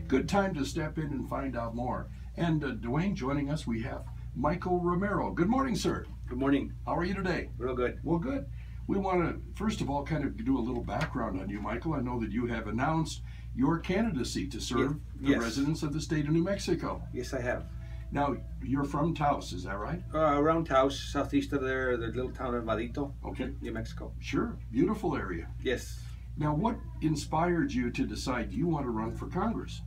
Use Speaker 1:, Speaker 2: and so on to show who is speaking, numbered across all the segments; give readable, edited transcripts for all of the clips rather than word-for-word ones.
Speaker 1: Good time to step in and find out more. And Dwayne, joining us, we have Michael Romero. Good morning, sir.
Speaker 2: Good morning.
Speaker 1: How are you today?
Speaker 2: Real good.
Speaker 1: Well, good. We want to, first of all, kind of do a little background on you, Michael. I know that you have announced your candidacy to serve the residents of the state of New Mexico.
Speaker 2: Yes, I have.
Speaker 1: Now, you're from Taos, is that right?
Speaker 2: Around Taos, southeast of there, the little town of Vadito,
Speaker 1: Okay.
Speaker 2: New Mexico.
Speaker 1: Sure. Beautiful area.
Speaker 2: Yes.
Speaker 1: Now, what inspired you to decide you want to run for Congress?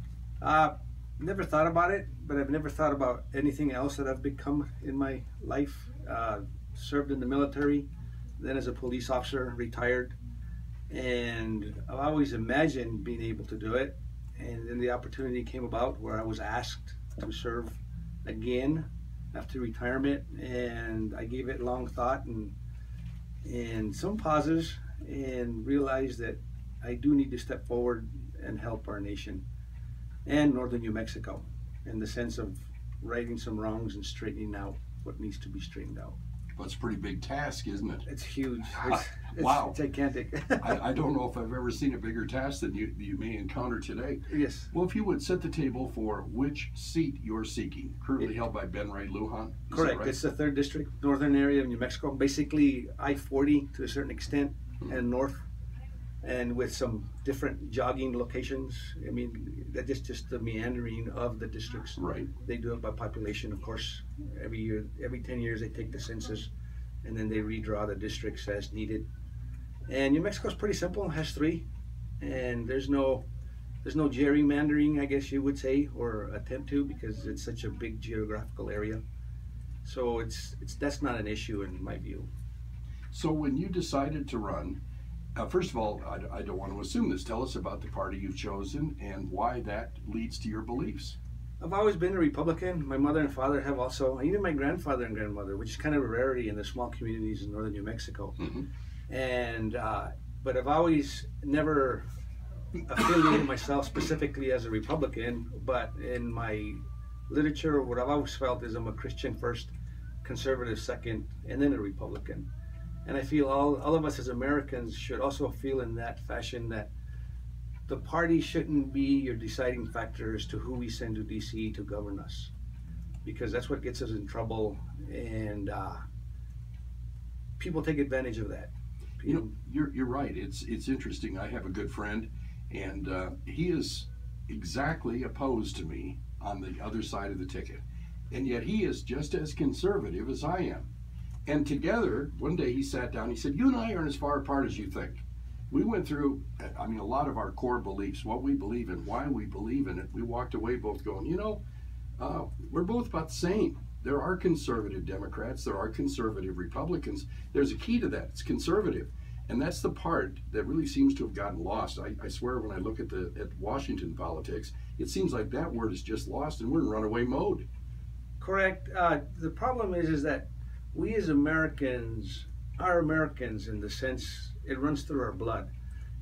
Speaker 2: Never thought about it, but I've never thought about anything else that I've become in my life. Served in the military, then as a police officer, retired, and I've always imagined being able to do it. And then the opportunity came about where I was asked to serve again after retirement, and I gave it long thought and some pauses, and realized that I do need to step forward and help our nation and northern New Mexico in the sense of righting some wrongs and straightening out what needs to be straightened out.
Speaker 1: Well, it's a pretty big task, isn't it?
Speaker 2: It's huge.
Speaker 1: Wow.
Speaker 2: It's gigantic.
Speaker 1: I don't know if I've ever seen a bigger task than you may encounter today.
Speaker 2: Yes.
Speaker 1: Well, if you would set the table for which seat you're seeking, currently held by Ben Ray Lujan.
Speaker 2: Correct.
Speaker 1: Right?
Speaker 2: It's the 3rd District, northern area of New Mexico, basically I-40 to a certain extent, and north, and with some different jogging locations. I mean, that is just the meandering of the districts.
Speaker 1: Right.
Speaker 2: They do it by population, of course. Every year, every 10 years, they take the census, and then they redraw the districts as needed. And New Mexico is pretty simple. It has 3, and there's no gerrymandering, I guess you would say, or attempt to, because it's such a big geographical area. So that's not an issue in my view.
Speaker 1: So when you decided to run, first of all, I don't want to assume this. Tell us about the party you've chosen and why that leads to your beliefs.
Speaker 2: I've always been a Republican. My mother and father have also, even my grandfather and grandmother, which is kind of a rarity in the small communities in northern New Mexico.
Speaker 1: Mm-hmm.
Speaker 2: And but I've always never affiliated myself specifically as a Republican, but in my literature, what I've always felt is I'm a Christian first, conservative second, and then a Republican. And I feel all of us as Americans should also feel in that fashion, that the party shouldn't be your deciding factor as to who we send to DC to govern us, because that's what gets us in trouble, and people take advantage of that.
Speaker 1: You know, you're right. It's interesting. I have a good friend, and he is exactly opposed to me on the other side of the ticket, and yet he is just as conservative as I am. And together, one day he sat down, he said, "You and I aren't as far apart as you think." We went through, a lot of our core beliefs, what we believe in, why we believe in it. We walked away both going, we're both about the same. There are conservative Democrats, there are conservative Republicans. There's a key to that, it's conservative. And that's the part that really seems to have gotten lost. I swear when I look at Washington politics, it seems like that word is just lost and we're in runaway mode.
Speaker 2: Correct. The problem is that we as Americans are Americans in the sense it runs through our blood,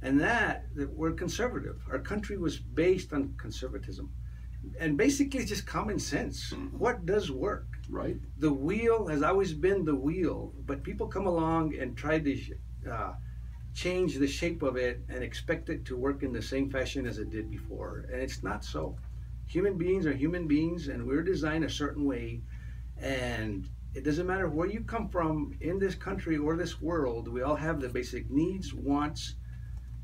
Speaker 2: and that we're conservative. Our country was based on conservatism, and basically just common sense.
Speaker 1: Mm-hmm.
Speaker 2: What does work?
Speaker 1: Right.
Speaker 2: The wheel has always been the wheel, but people come along and try to change the shape of it and expect it to work in the same fashion as it did before, and it's not so. Human beings are human beings, and we're designed a certain way, and it doesn't matter where you come from in this country or this world, we all have the basic needs, wants,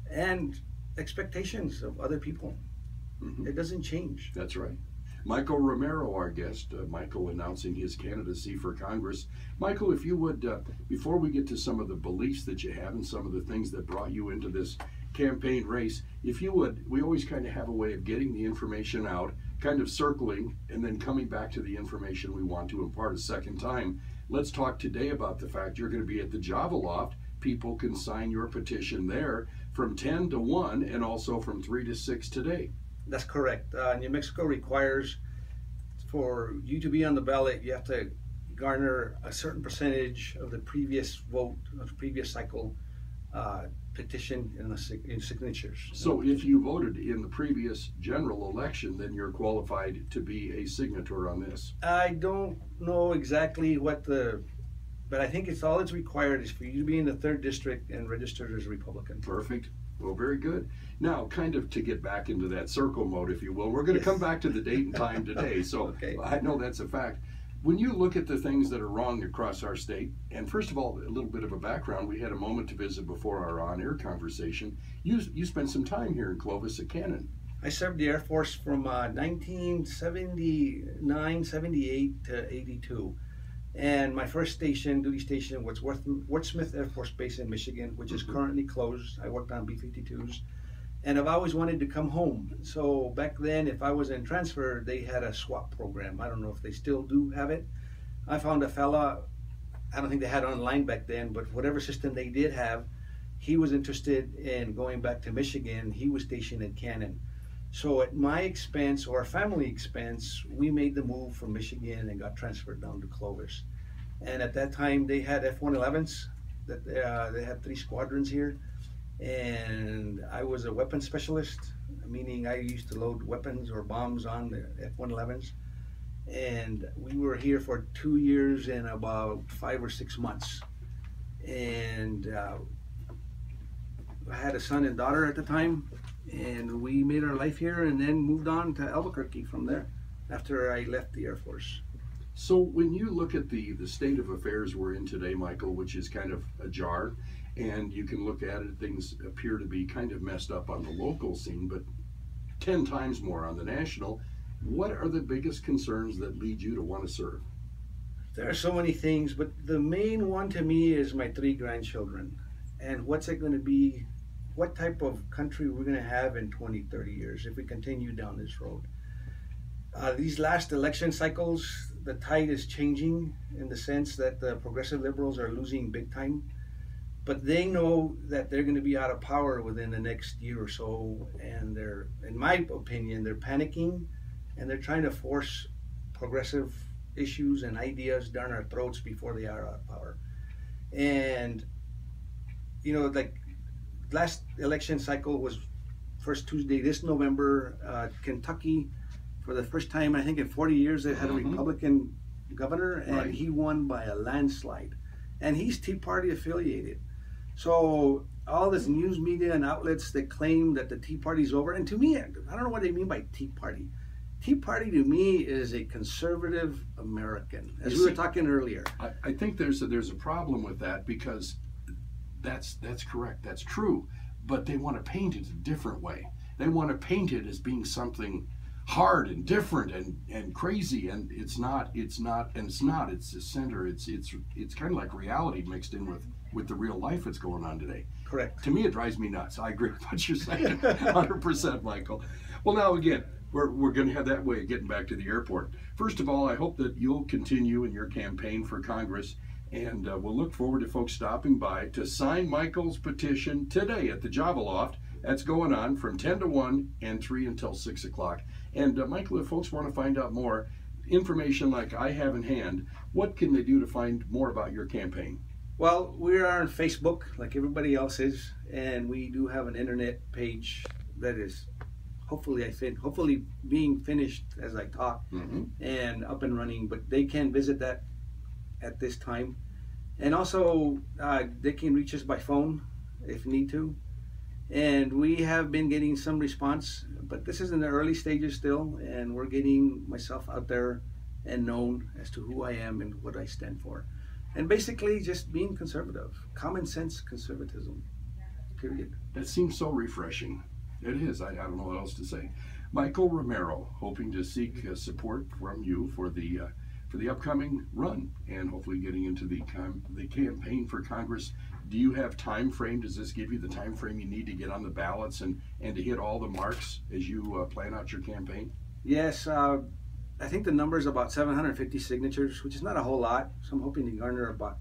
Speaker 2: and expectations of other people. Mm-hmm. It doesn't change.
Speaker 1: That's right. Michael Romero, our guest. Michael announcing his candidacy for Congress. Michael, if you would, before we get to some of the beliefs that you have and some of the things that brought you into this campaign race, if you would, we always kind of have a way of getting the information out, kind of circling, and then coming back to the information we want to impart a second time. Let's talk today about the fact you're going to be at the Java Loft. People can sign your petition there from 10 to 1 and also from 3 to 6 today.
Speaker 2: That's correct. New Mexico requires for you to be on the ballot, you have to garner a certain percentage of the previous vote, of the previous cycle petition in signatures.
Speaker 1: So if you voted in the previous general election, then you're qualified to be a signator on this.
Speaker 2: I don't know exactly what but I think it's all it's required is for you to be in the 3rd district and registered as a Republican.
Speaker 1: Perfect. Well, very good. Now, kind of to get back into that circle mode, if you will, we're going to come back to the date and time today. So
Speaker 2: Okay.
Speaker 1: I know that's a fact. When you look at the things that are wrong across our state, and first of all, a little bit of a background, we had a moment to visit before our on-air conversation. You spent some time here in Clovis at Cannon.
Speaker 2: I served the Air Force from 1979, 78 to 82. And my first duty station was Ward Smith Air Force Base in Michigan, which is currently closed. I worked on B-52s. And I've always wanted to come home. So back then, if I was in transfer, they had a swap program. I don't know if they still do have it. I found a fella, I don't think they had it online back then, but whatever system they did have, he was interested in going back to Michigan. He was stationed in Cannon. So at my expense or family expense, we made the move from Michigan and got transferred down to Clovis. And at that time, they had F-111s. That they had 3 squadrons here. And I was a weapons specialist, meaning I used to load weapons or bombs on the F-111s. And we were here for 2 years and about 5 or 6 months. And I had a son and daughter at the time, and we made our life here and then moved on to Albuquerque from there after I left the Air Force.
Speaker 1: So when you look at the state of affairs we're in today, Michael, which is kind of ajar, and you can look at it, things appear to be kind of messed up on the local scene, but 10 times more on the national. What are the biggest concerns that lead you to want to serve?
Speaker 2: There are so many things, but the main one to me is my 3 grandchildren. And what's it going to be, what type of country we're going to have in 20, 30 years if we continue down this road. These last election cycles, the tide is changing in the sense that the progressive liberals are losing big time. But they know that they're going to be out of power within the next year or so, and they're, in my opinion, they're panicking, and they're trying to force progressive issues and ideas down our throats before they are out of power. And, you know, like last election cycle was first Tuesday this November, Kentucky, for the first time, I think in 40 years, they had a Republican governor, and he won by a landslide. And he's Tea Party affiliated. So all this news media and outlets that claim that the Tea Party's over, and to me, I don't know what they mean by Tea Party. Tea Party to me is a conservative American, as we were talking earlier.
Speaker 1: I think there's a problem with that, because that's correct, that's true, but they want to paint it a different way. They want to paint it as being something hard and different and crazy, and it's not, it's the center, it's kind of like reality mixed in with the real life that's going on today.
Speaker 2: Correct.
Speaker 1: To me, it drives me nuts. I agree with what you're saying, 100%, Michael. Well, now again, we're going to have that way of getting back to the airport. First of all, I hope that you'll continue in your campaign for Congress, and we'll look forward to folks stopping by to sign Michael's petition today at the Java Loft. That's going on from 10 to 1 and 3 until 6 o'clock. And Michael, if folks want to find out more information like I have in hand, what can they do to find more about your campaign?
Speaker 2: Well, we are on Facebook like everybody else is, and we do have an internet page that is hopefully being finished as I talk and up and running, but they can visit that at this time. And also they can reach us by phone if need to. And we have been getting some response, but this is in the early stages still, and we're getting myself out there and known as to who I am and what I stand for. And basically just being conservative, common sense conservatism, period.
Speaker 1: That seems so refreshing. It is. I don't know what else to say. Michael Romero, hoping to seek support from you for the upcoming run and hopefully getting into the campaign for Congress. Do you have time frame? Does this give you the time frame you need to get on the ballots and to hit all the marks as you plan out your campaign?
Speaker 2: Yes. I think the number is about 750 signatures, which is not a whole lot. So I'm hoping to garner about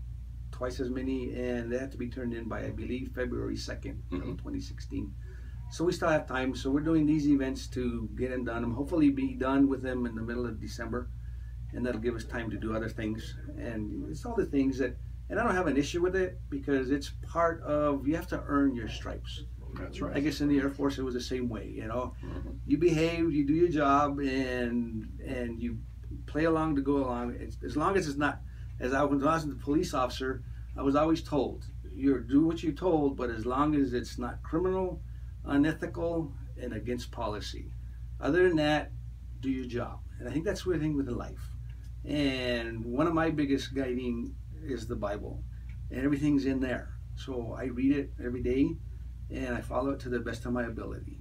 Speaker 2: twice as many, and they have to be turned in by, I believe, February 2nd of 2016. So we still have time. So we're doing these events to get them done. I'm hopefully be done with them in the middle of December, and that'll give us time to do other things. And it's all the things that, and I don't have an issue with it, because it's part of, you have to earn your stripes.
Speaker 1: That's right.
Speaker 2: I guess in the Air Force it was the same way, you know. You behave, you do your job, and you play along to go along. As long as it's not when I was a police officer, I was always told, you do what you're told, but as long as it's not criminal, unethical, and against policy. Other than that, do your job. And I think that's the thing with life. And one of my biggest guiding is the Bible, and everything's in there. So I read it every day, and I follow it to the best of my ability.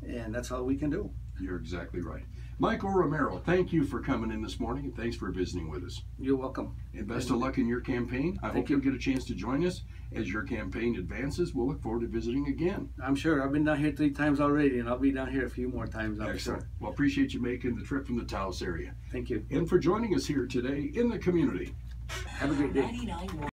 Speaker 2: And that's all we can do.
Speaker 1: You're exactly right. Michael Romero, thank you for coming in this morning, and thanks for visiting with us.
Speaker 2: You're welcome.
Speaker 1: And best of luck in your campaign. I hope you'll get a chance to join us as your campaign advances. We'll look forward to visiting again.
Speaker 2: I'm sure. I've been down here 3 times already, and I'll be down here a few more times, I'm
Speaker 1: Excellent.
Speaker 2: sure.
Speaker 1: Well, appreciate you making the trip from the Taos area.
Speaker 2: Thank you.
Speaker 1: And for joining us here today in the community.
Speaker 2: Have a great day.